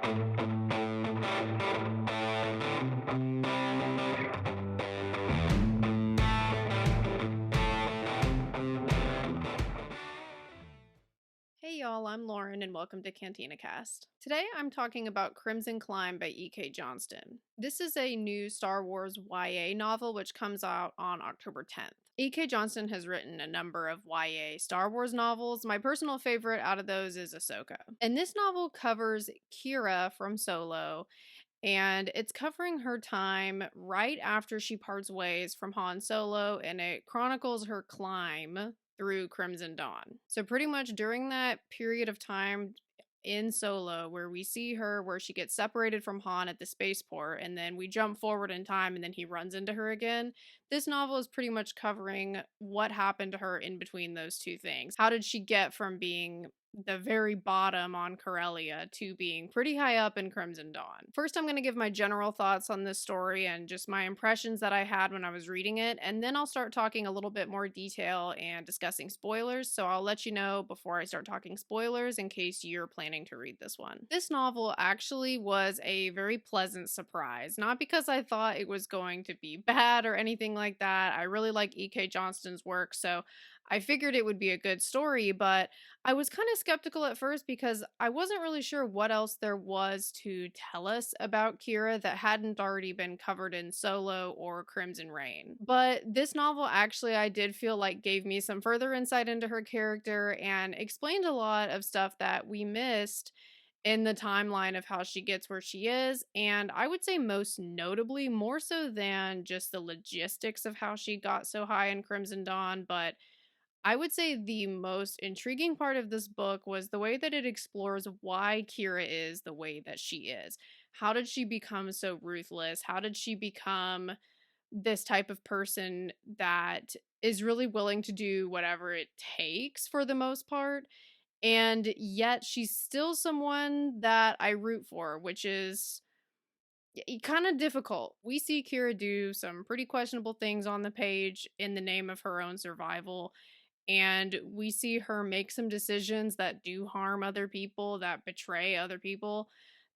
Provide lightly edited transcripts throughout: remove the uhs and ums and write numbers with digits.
Hey y'all, I'm Lauren and welcome to Cantina Cast. Today I'm talking about Crimson Climb by E.K. Johnston. This is a new Star Wars YA novel which comes out on October 10th. E.K. Johnston has written a number of YA Star Wars novels. My personal favorite out of those is Ahsoka. And this novel covers Kira from Solo, and it's covering her time right after she parts ways from Han Solo, and it chronicles her climb through Crimson Dawn. So pretty much during that period of time in Solo where we see her where she gets separated from Han at the spaceport and then we jump forward in time and then he runs into her again. This novel is pretty much covering what happened to her in between those two things. How did she get from being the very bottom on Corellia to being pretty high up in Crimson Dawn? First, I'm going to give my general thoughts on this story and just my impressions that I had when I was reading it, and then I'll start talking a little bit more detail and discussing spoilers, so I'll let you know before I start talking spoilers in case you're planning to read this one. This novel actually was a very pleasant surprise, not because I thought it was going to be bad or anything like that. I really like E.K. Johnston's work, so I figured it would be a good story, but I was kind of skeptical at first because I wasn't really sure what else there was to tell us about Kira that hadn't already been covered in Solo or Crimson Reign. But this novel actually, I did feel like gave me some further insight into her character and explained a lot of stuff that we missed in the timeline of how she gets where she is, and I would say most notably, more so than just the logistics of how she got so high in Crimson Dawn, but I would say the most intriguing part of this book was the way that it explores why Kira is the way that she is. How did she become so ruthless? How did she become this type of person that is really willing to do whatever it takes for the most part? And yet she's still someone that I root for, which is kind of difficult. We see Kira do some pretty questionable things on the page in the name of her own survival, and we see her make some decisions that do harm other people, that betray other people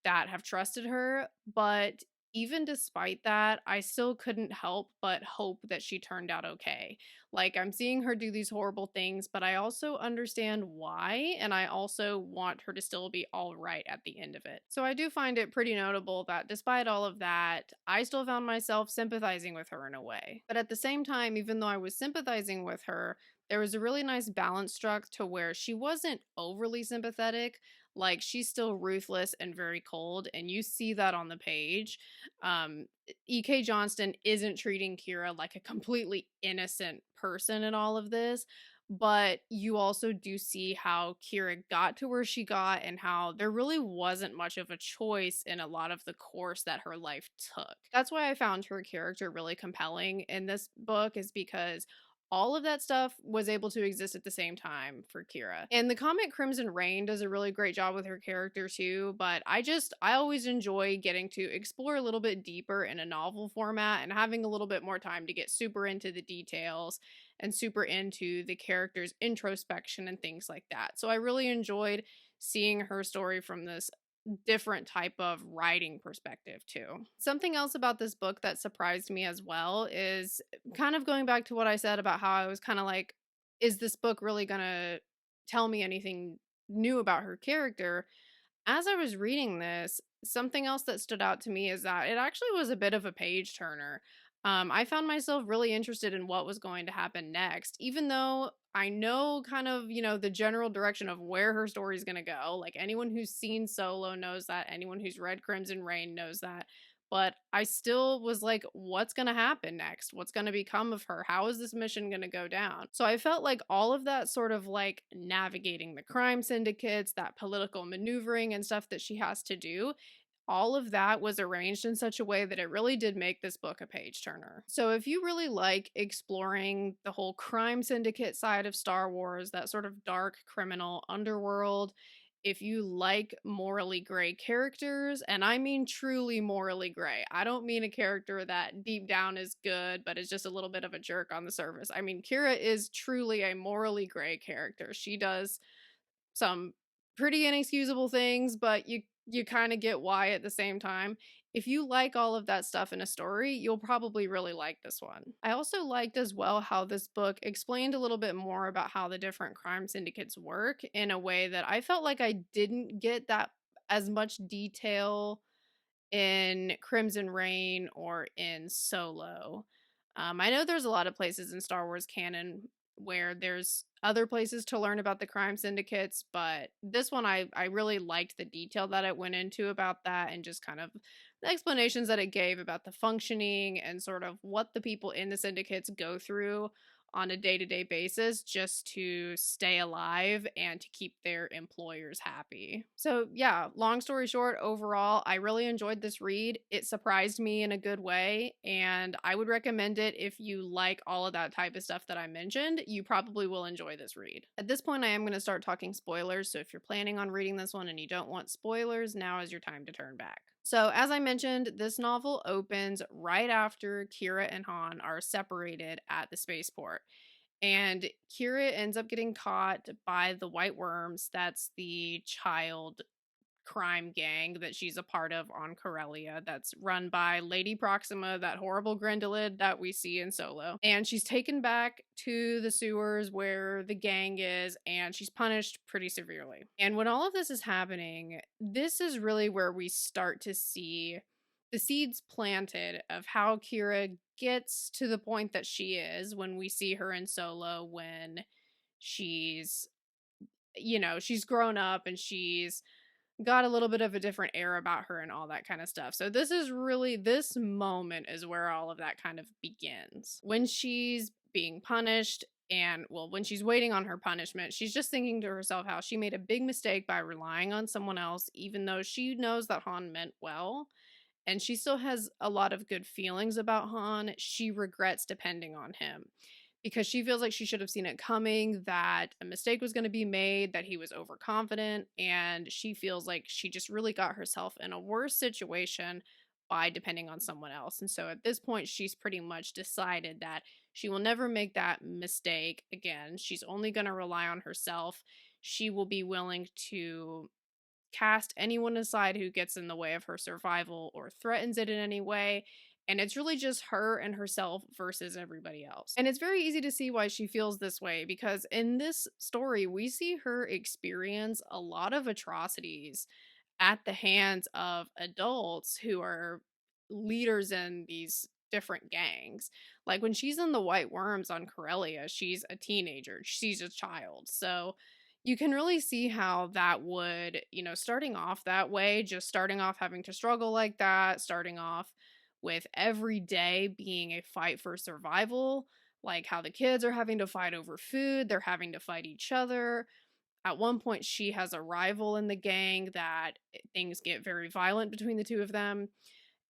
that have trusted her. But even despite that, I still couldn't help but hope that she turned out okay. Like, I'm seeing her do these horrible things, but I also understand why, and I also want her to still be all right at the end of it. So I do find it pretty notable that despite all of that, I still found myself sympathizing with her in a way. But at the same time, even though I was sympathizing with her, there was a really nice balance struck to where she wasn't overly sympathetic. Like, she's still ruthless and very cold, and you see that on the page. E.K. Johnston isn't treating Kira like a completely innocent person in all of this, but you also do see how Kira got to where she got and how there really wasn't much of a choice in a lot of the course that her life took. That's why I found her character really compelling in this book, is because all of that stuff was able to exist at the same time for Kira. And the comic Crimson Reign does a really great job with her character too, but I always enjoy getting to explore a little bit deeper in a novel format and having a little bit more time to get super into the details and super into the character's introspection and things like that. So I really enjoyed seeing her story from this different type of writing perspective too. Something else about this book that surprised me as well is kind of going back to what I said about how I was kind of like, is this book really gonna tell me anything new about her character? As I was reading this, something else that stood out to me is that it actually was a bit of a page turner. I found myself really interested in what was going to happen next, even though I know kind of, the general direction of where her story is going to go. Like, anyone who's seen Solo knows that, anyone who's read Crimson Reign knows that. But I still was like, what's going to happen next? What's going to become of her? How is this mission going to go down? So I felt like all of that sort of like navigating the crime syndicates, that political maneuvering and stuff that she has to do, all of that was arranged in such a way that it really did make this book a page turner. So if you really like exploring the whole crime syndicate side of Star Wars, that sort of dark criminal underworld, if you like morally gray characters, and I mean truly morally gray, I don't mean a character that deep down is good but is just a little bit of a jerk on the surface. I mean, Kira is truly a morally gray character. She does some pretty inexcusable things, but you kind of get why at the same time. If you like all of that stuff in a story, you'll probably really like this one. I also liked as well how this book explained a little bit more about how the different crime syndicates work in a way that I felt like I didn't get that as much detail in Crimson Reign or in Solo. I know there's a lot of places in Star Wars canon where there's other places to learn about the crime syndicates, but this one I really liked the detail that it went into about that and just kind of the explanations that it gave about the functioning and sort of what the people in the syndicates go through on a day-to-day basis just to stay alive and to keep their employers happy. So, yeah, long story short, overall, I really enjoyed this read. It surprised me in a good way, and I would recommend it if you like all of that type of stuff that I mentioned. You probably will enjoy this read. At this point, I am going to start talking spoilers, so if you're planning on reading this one and you don't want spoilers, now is your time to turn back. So, as I mentioned, this novel opens right after Kira and Han are separated at the spaceport. And Kira ends up getting caught by the White Worms. That's the child crime gang that she's a part of on Corellia that's run by Lady Proxima, that horrible Grendelid that we see in Solo. And she's taken back to the sewers where the gang is, and she's punished pretty severely. And when all of this is happening, this is really where we start to see the seeds planted of how Kira gets to the point that she is when we see her in Solo, when she's, she's grown up and she's got a little bit of a different air about her and all that kind of stuff. So this moment is where all of that kind of begins. When she's being punished and when she's waiting on her punishment, she's just thinking to herself how she made a big mistake by relying on someone else, even though she knows that Han meant well. And she still has a lot of good feelings about Han. She regrets depending on him because she feels like she should have seen it coming, that a mistake was going to be made, that he was overconfident, and she feels like she just really got herself in a worse situation by depending on someone else. And so at this point, she's pretty much decided that she will never make that mistake again. She's only going to rely on herself. She will be willing to cast anyone aside who gets in the way of her survival or threatens it in any way. And it's really just her and herself versus everybody else. And it's very easy to see why she feels this way because in this story, we see her experience a lot of atrocities at the hands of adults who are leaders in these different gangs. Like when she's in the White Worms on Corellia, she's a teenager, she's a child. So you can really see how that would, starting off that way, just starting off having to struggle like that, starting off with every day being a fight for survival, like how the kids are having to fight over food, they're having to fight each other. At one point, she has a rival in the gang that things get very violent between the two of them.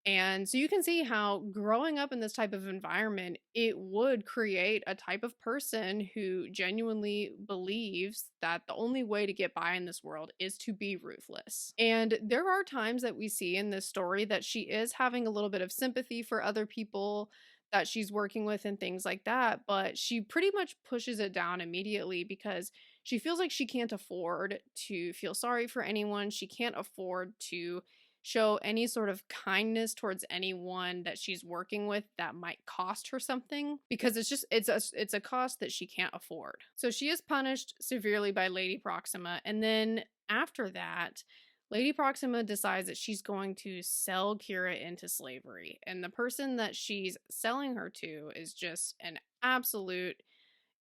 And so you can see how growing up in this type of environment, it would create a type of person who genuinely believes that the only way to get by in this world is to be ruthless. And there are times that we see in this story that she is having a little bit of sympathy for other people that she's working with and things like that, but she pretty much pushes it down immediately because she feels like she can't afford to feel sorry for anyone. She can't afford to show any sort of kindness towards anyone that she's working with that might cost her something because it's a cost that she can't afford. So she is punished severely by Lady Proxima, and then after that Lady Proxima decides that she's going to sell Kira into slavery, and the person that she's selling her to is just an absolute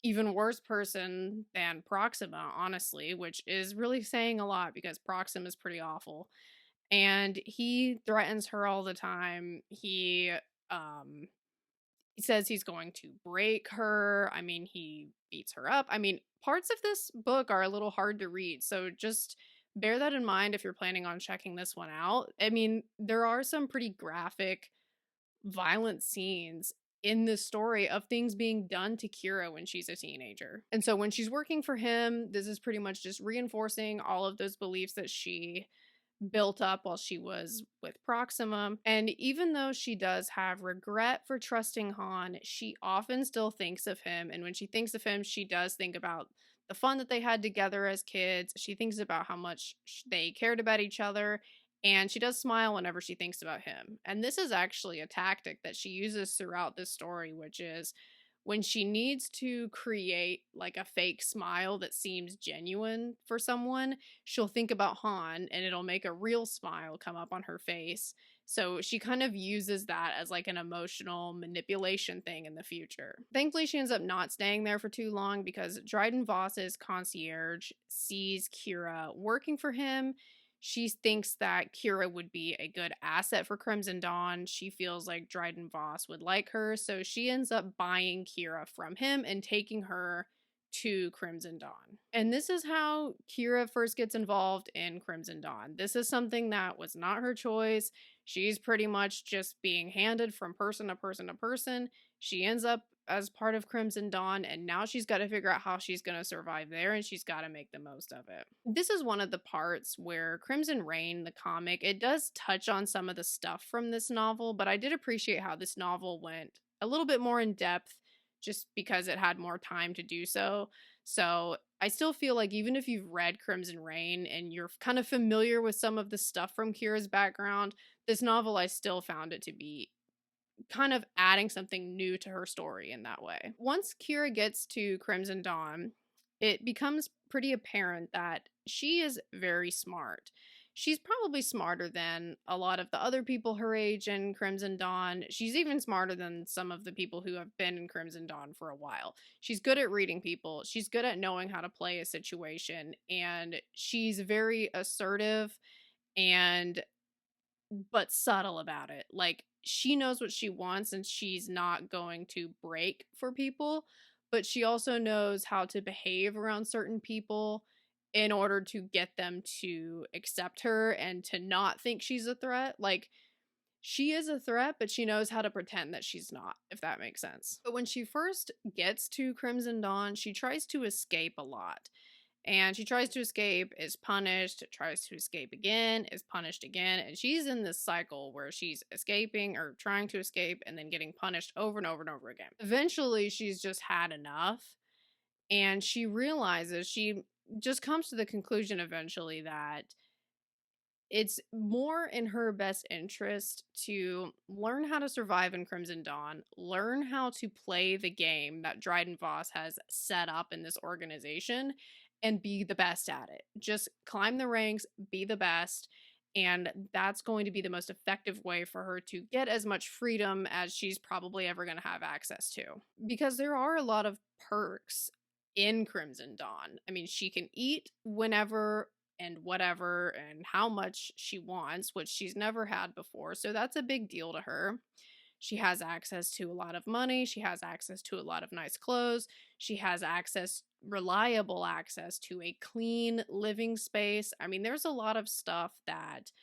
even worse person than Proxima, honestly, which is really saying a lot because Proxima is pretty awful. And he threatens her all the time. He says he's going to break her. I mean, he beats her up. I mean, parts of this book are a little hard to read, so just bear that in mind if you're planning on checking this one out. I mean, there are some pretty graphic, violent scenes in this story of things being done to Kira when she's a teenager. And so when she's working for him, this is pretty much just reinforcing all of those beliefs that she built up while she was with Proxima. And even though she does have regret for trusting Han, she often still thinks of him. And when she thinks of him, she does think about the fun that they had together as kids. She thinks about how much they cared about each other. And she does smile whenever she thinks about him. And this is actually a tactic that she uses throughout this story, which is when she needs to create like a fake smile that seems genuine for someone, she'll think about Han and it'll make a real smile come up on her face. So she kind of uses that as like an emotional manipulation thing in the future. Thankfully, she ends up not staying there for too long because Dryden Voss's concierge sees Kira working for him. She thinks that Kira would be a good asset for Crimson Dawn. She feels like Dryden Voss would like her, so she ends up buying Kira from him and taking her to Crimson Dawn. And this is how Kira first gets involved in Crimson Dawn. This is something that was not her choice. She's pretty much just being handed from person to person to person. She ends up as part of Crimson Dawn, and now she's got to figure out how she's going to survive there, and she's got to make the most of it. This is one of the parts where Crimson Reign, the comic, it does touch on some of the stuff from this novel, but I did appreciate how this novel went a little bit more in depth just because it had more time to do so. So I still feel like even if you've read Crimson Reign and you're kind of familiar with some of the stuff from Kira's background, this novel I still found it to be kind of adding something new to her story in that way. Once Kira gets to Crimson Dawn, it becomes pretty apparent that she is very smart. She's probably smarter than a lot of the other people her age in Crimson Dawn. She's even smarter than some of the people who have been in Crimson Dawn for a while. She's good at reading people. She's good at knowing how to play a situation. And she's very assertive and but subtle about it. Like, she knows what she wants and she's not going to break for people, but she also knows how to behave around certain people in order to get them to accept her and to not think she's a threat. Like, she is a threat, but she knows how to pretend that she's not, if that makes sense. But when she first gets to Crimson Dawn, she tries to escape a lot. And she tries to escape, is punished, tries to escape again, is punished again. And she's in this cycle where she's escaping or trying to escape and then getting punished over and over and over again. Eventually, she's just had enough. And she realizes, she just comes to the conclusion eventually that it's more in her best interest to learn how to survive in Crimson Dawn, learn how to play the game that Dryden Voss has set up in this organization, and be the best at it. Just climb the ranks, be the best, and that's going to be the most effective way for her to get as much freedom as she's probably ever going to have access to. Because there are a lot of perks in Crimson Dawn. I mean, she can eat whenever and whatever and how much she wants, which she's never had before. So that's a big deal to her. She has access to a lot of money. She has access to a lot of nice clothes. She has access, reliable access to a clean living space. I mean, there's a lot of stuff that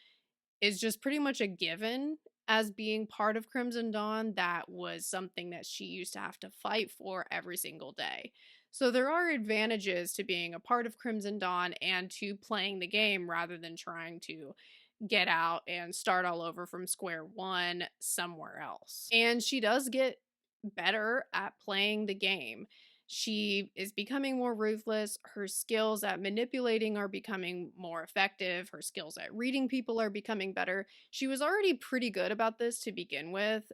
is just pretty much a given as being part of Crimson Dawn that was something that she used to have to fight for every single day. So there are advantages to being a part of Crimson Dawn and to playing the game rather than trying to get out and start all over from square one somewhere else. And she does get better at playing the game. She is becoming more ruthless. Her skills at manipulating are becoming more effective. Her skills at reading people are becoming better. She was already pretty good about this to begin with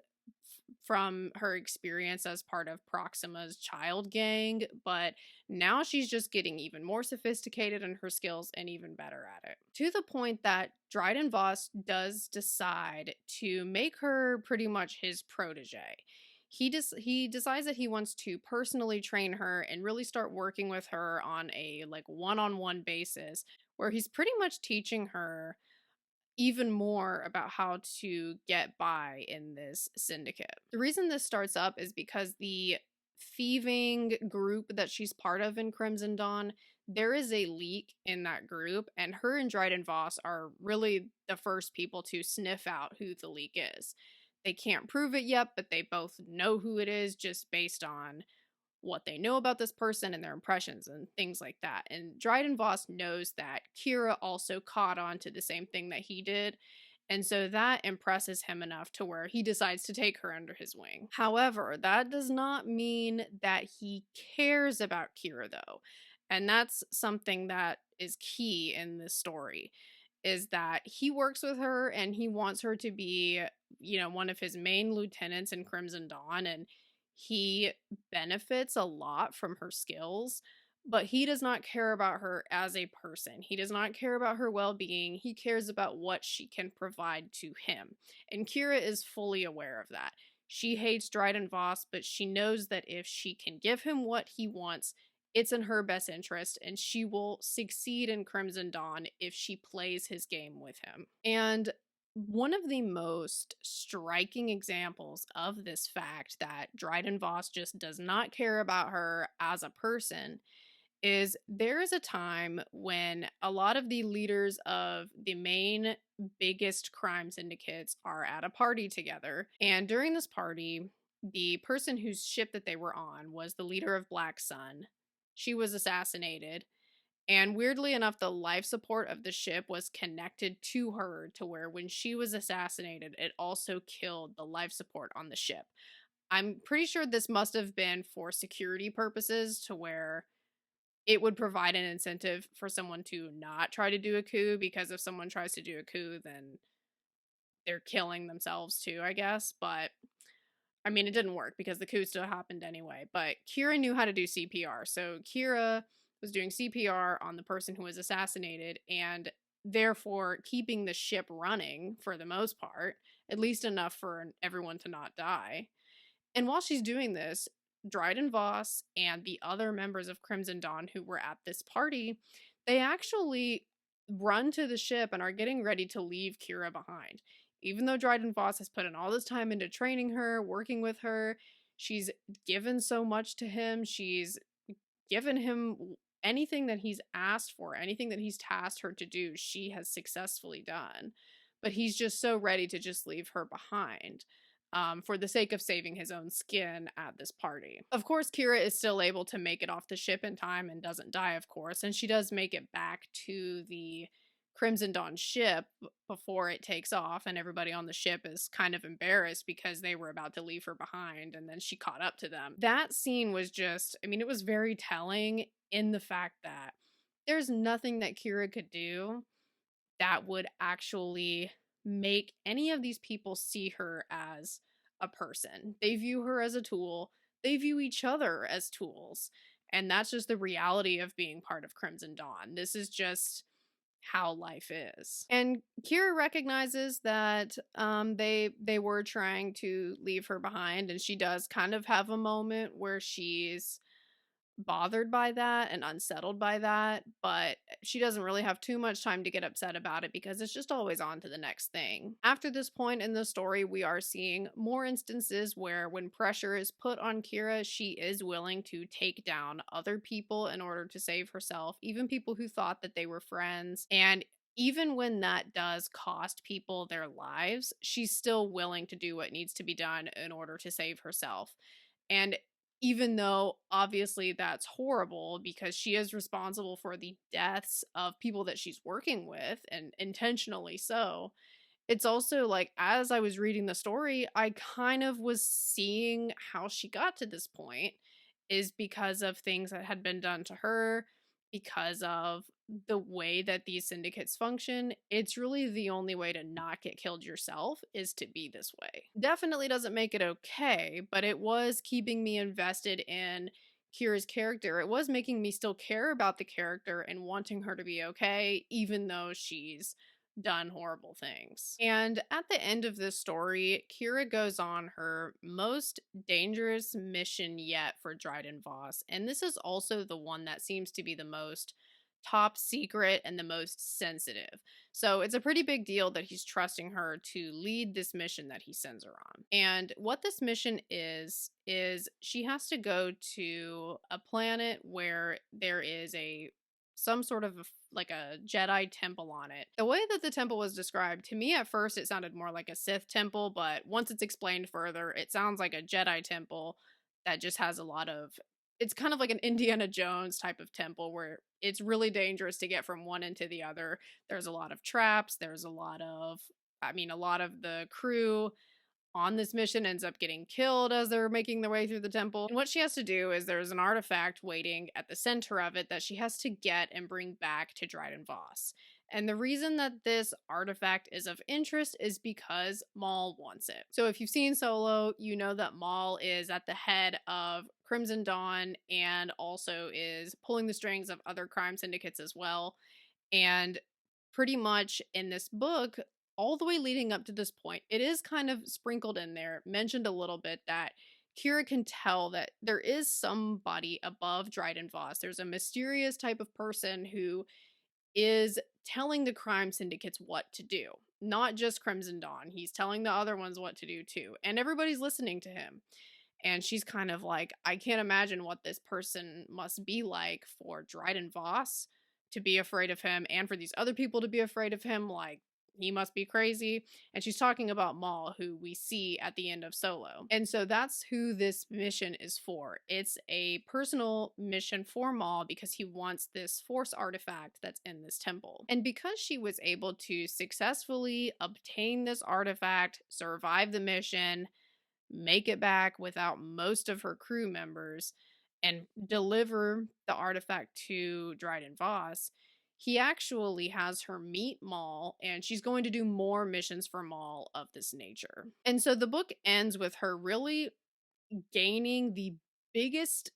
from her experience as part of Proxima's child gang, but now she's just getting even more sophisticated in her skills and even better at it. To the point that Dryden Voss does decide to make her pretty much his protege. He decides that he wants to personally train her and really start working with her on a like one-on-one basis where he's pretty much teaching her even more about how to get by in this syndicate. The reason this starts up is because the thieving group that she's part of in Crimson Dawn, there is a leak in that group, and her and Dryden Voss are really the first people to sniff out who the leak is. They can't prove it yet, but they both know who it is just based on what they know about this person and their impressions and things like that. And Dryden Voss knows that Kira also caught on to the same thing that he did. And so that impresses him enough to where he decides to take her under his wing. However, that does not mean that he cares about Kira, though. And that's something that is key in this story. is that he works with her and he wants her to be, one of his main lieutenants in Crimson Dawn, and he benefits a lot from her skills, but he does not care about her as a person. He does not care about her well-being. He cares about what she can provide to him. And Kira is fully aware of that. She hates Dryden Voss, but she knows that if she can give him what he wants, it's in her best interest, and she will succeed in Crimson Dawn if she plays his game with him. And one of the most striking examples of this fact that Dryden Voss just does not care about her as a person is there is a time when a lot of the leaders of the main biggest crime syndicates are at a party together. And during this party, the person whose ship that they were on was the leader of Black Sun. She was assassinated. And weirdly enough, the life support of the ship was connected to her, to where when she was assassinated, it also killed the life support on the ship. I'm pretty sure this must have been for security purposes, to where it would provide an incentive for someone to not try to do a coup, because if someone tries to do a coup, then they're killing themselves too, I guess. But I mean, it didn't work because the coup still happened anyway. But Kira knew how to do CPR. So Kira was doing CPR on the person who was assassinated, and therefore keeping the ship running for the most part, at least enough for everyone to not die. And while she's doing this, Dryden Voss and the other members of Crimson Dawn who were at this party, they actually run to the ship and are getting ready to leave Kira behind. Even though Dryden Voss has put in all this time into training her, working with her, she's given so much to him. She's given him anything that he's asked for, anything that he's tasked her to do, she has successfully done. But he's just so ready to just leave her behind, for the sake of saving his own skin at this party. Of course, Kira is still able to make it off the ship in time and doesn't die, of course, and she does make it back to the Crimson Dawn ship before it takes off, and everybody on the ship is kind of embarrassed because they were about to leave her behind, and then she caught up to them. That scene was just, I mean, it was very telling in the fact that there's nothing that Kira could do that would actually make any of these people see her as a person. They view her as a tool. They view each other as tools. And that's just the reality of being part of Crimson Dawn. This is just how life is. And Kira recognizes that they were trying to leave her behind, and she does kind of have a moment where she's bothered by that and unsettled by that, but she doesn't really have too much time to get upset about it because it's just always on to the next thing. After this point in the story, we are seeing more instances where when pressure is put on Kira, she is willing to take down other people in order to save herself, even people who thought that they were friends. And even when that does cost people their lives, she's still willing to do what needs to be done in order to save herself. And even though obviously that's horrible because she is responsible for the deaths of people that she's working with, and intentionally so, it's also like, as I was reading the story, I kind of was seeing how she got to this point is because of things that had been done to her, because of the way that these syndicates function. It's really the only way to not get killed yourself is to be this way. Definitely doesn't make it okay, but it was keeping me invested in Kira's character. It was making me still care about the character and wanting her to be okay, even though she's done horrible things. And at the end of this story, Kira goes on her most dangerous mission yet for Dryden Voss, and this is also the one that seems to be the most top secret and the most sensitive. So it's a pretty big deal that he's trusting her to lead this mission that he sends her on. And what this mission is she has to go to a planet where there is some sort of like a Jedi temple on it. The way that the temple was described, to me at first it sounded more like a Sith temple, but once it's explained further, it sounds like a Jedi temple that just has a lot of, it's kind of like an Indiana Jones type of temple where it's really dangerous to get from one end to the other. There's a lot of traps, there's a lot of the crew on this mission ends up getting killed as they're making their way through the temple. And what she has to do is there's an artifact waiting at the center of it that she has to get and bring back to Dryden Voss. And the reason that this artifact is of interest is because Maul wants it. So if you've seen Solo, you know that Maul is at the head of Crimson Dawn and also is pulling the strings of other crime syndicates as well. And pretty much in this book, all the way leading up to this point, it is kind of sprinkled in there, mentioned a little bit that Kira can tell that there is somebody above Dryden Voss. There's a mysterious type of person who is telling the crime syndicates what to do. Not just Crimson Dawn. He's telling the other ones what to do too. And everybody's listening to him. And she's kind of like, I can't imagine what this person must be like for Dryden Voss to be afraid of him and for these other people to be afraid of him. Like, he must be crazy. And she's talking about Maul, who we see at the end of Solo. And so that's who this mission is for. It's a personal mission for Maul because he wants this force artifact that's in this temple. And because she was able to successfully obtain this artifact, survive the mission, make it back without most of her crew members, and deliver the artifact to Dryden Voss, he actually has her meet Maul, and she's going to do more missions for Maul of this nature. And so the book ends with her really gaining the biggest,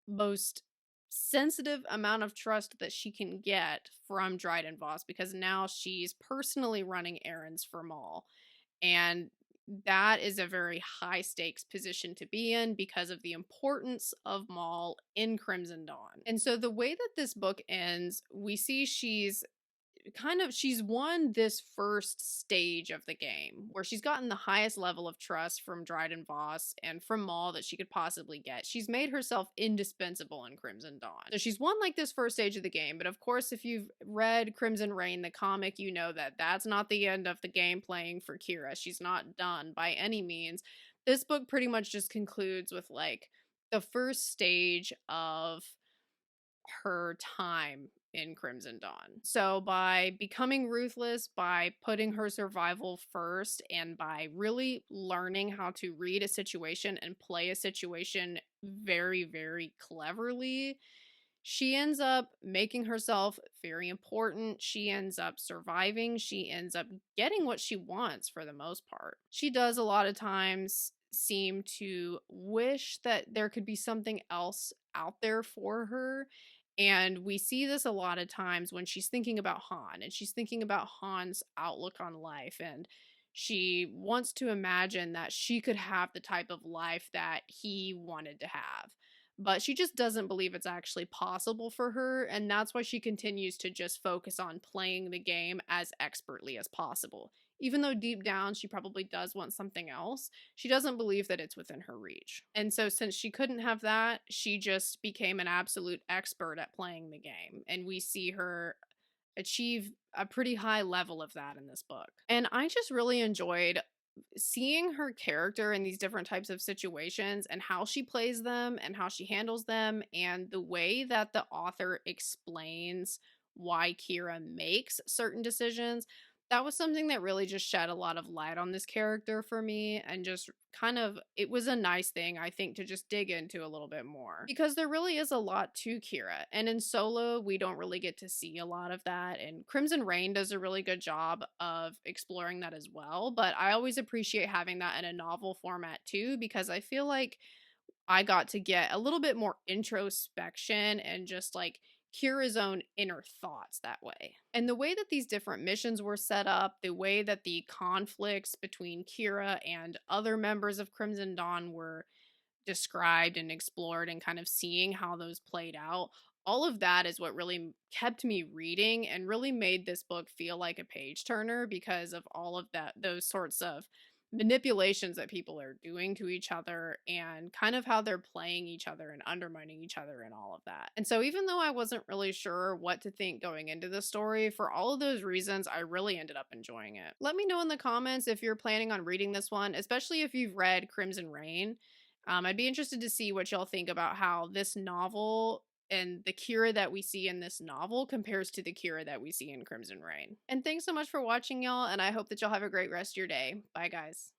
most sensitive amount of trust that she can get from Dryden Voss, because now she's personally running errands for Maul. And that is a very high stakes position to be in because of the importance of Maul in Crimson Dawn. And so the way that this book ends, we see she's won this first stage of the game where she's gotten the highest level of trust from Dryden Voss and from Maul that she could possibly get. She's made herself indispensable in Crimson Dawn. So she's won like this first stage of the game, but of course if you've read Crimson Reign, the comic, you know that that's not the end of the game playing for Kira. She's not done by any means. This book pretty much just concludes with like the first stage of her time in Crimson Dawn. So by becoming ruthless, by putting her survival first, and by really learning how to read a situation and play a situation very, very cleverly, she ends up making herself very important. She ends up surviving. She ends up getting what she wants for the most part. She does a lot of times seem to wish that there could be something else out there for her. And we see this a lot of times when she's thinking about Han, and she's thinking about Han's outlook on life, and she wants to imagine that she could have the type of life that he wanted to have. But she just doesn't believe it's actually possible for her, and that's why she continues to just focus on playing the game as expertly as possible. Even though deep down she probably does want something else, she doesn't believe that it's within her reach. And so since she couldn't have that, she just became an absolute expert at playing the game. And we see her achieve a pretty high level of that in this book. And I just really enjoyed seeing her character in these different types of situations and how she plays them and how she handles them, and the way that the author explains why Kira makes certain decisions. That was something that really just shed a lot of light on this character for me, and just kind of, it was a nice thing, I think, to just dig into a little bit more. Because there really is a lot to Kira, and in Solo, we don't really get to see a lot of that, and Crimson Reign does a really good job of exploring that as well, but I always appreciate having that in a novel format too, because I feel like I got to get a little bit more introspection and just like Kira's own inner thoughts that way. And the way that these different missions were set up, the way that the conflicts between Kira and other members of Crimson Dawn were described and explored, and kind of seeing how those played out, all of that is what really kept me reading and really made this book feel like a page turner, because of all of that, those sorts of manipulations that people are doing to each other, and kind of how they're playing each other and undermining each other and all of that. And so even though I wasn't really sure what to think going into the story, for all of those reasons, I really ended up enjoying it. Let me know in the comments if you're planning on reading this one, especially if you've read Crimson Reign. I'd be interested to see what y'all think about how this novel and the Kira that we see in this novel compares to the Kira that we see in Crimson Reign. And thanks so much for watching, y'all, and I hope that y'all have a great rest of your day. Bye, guys.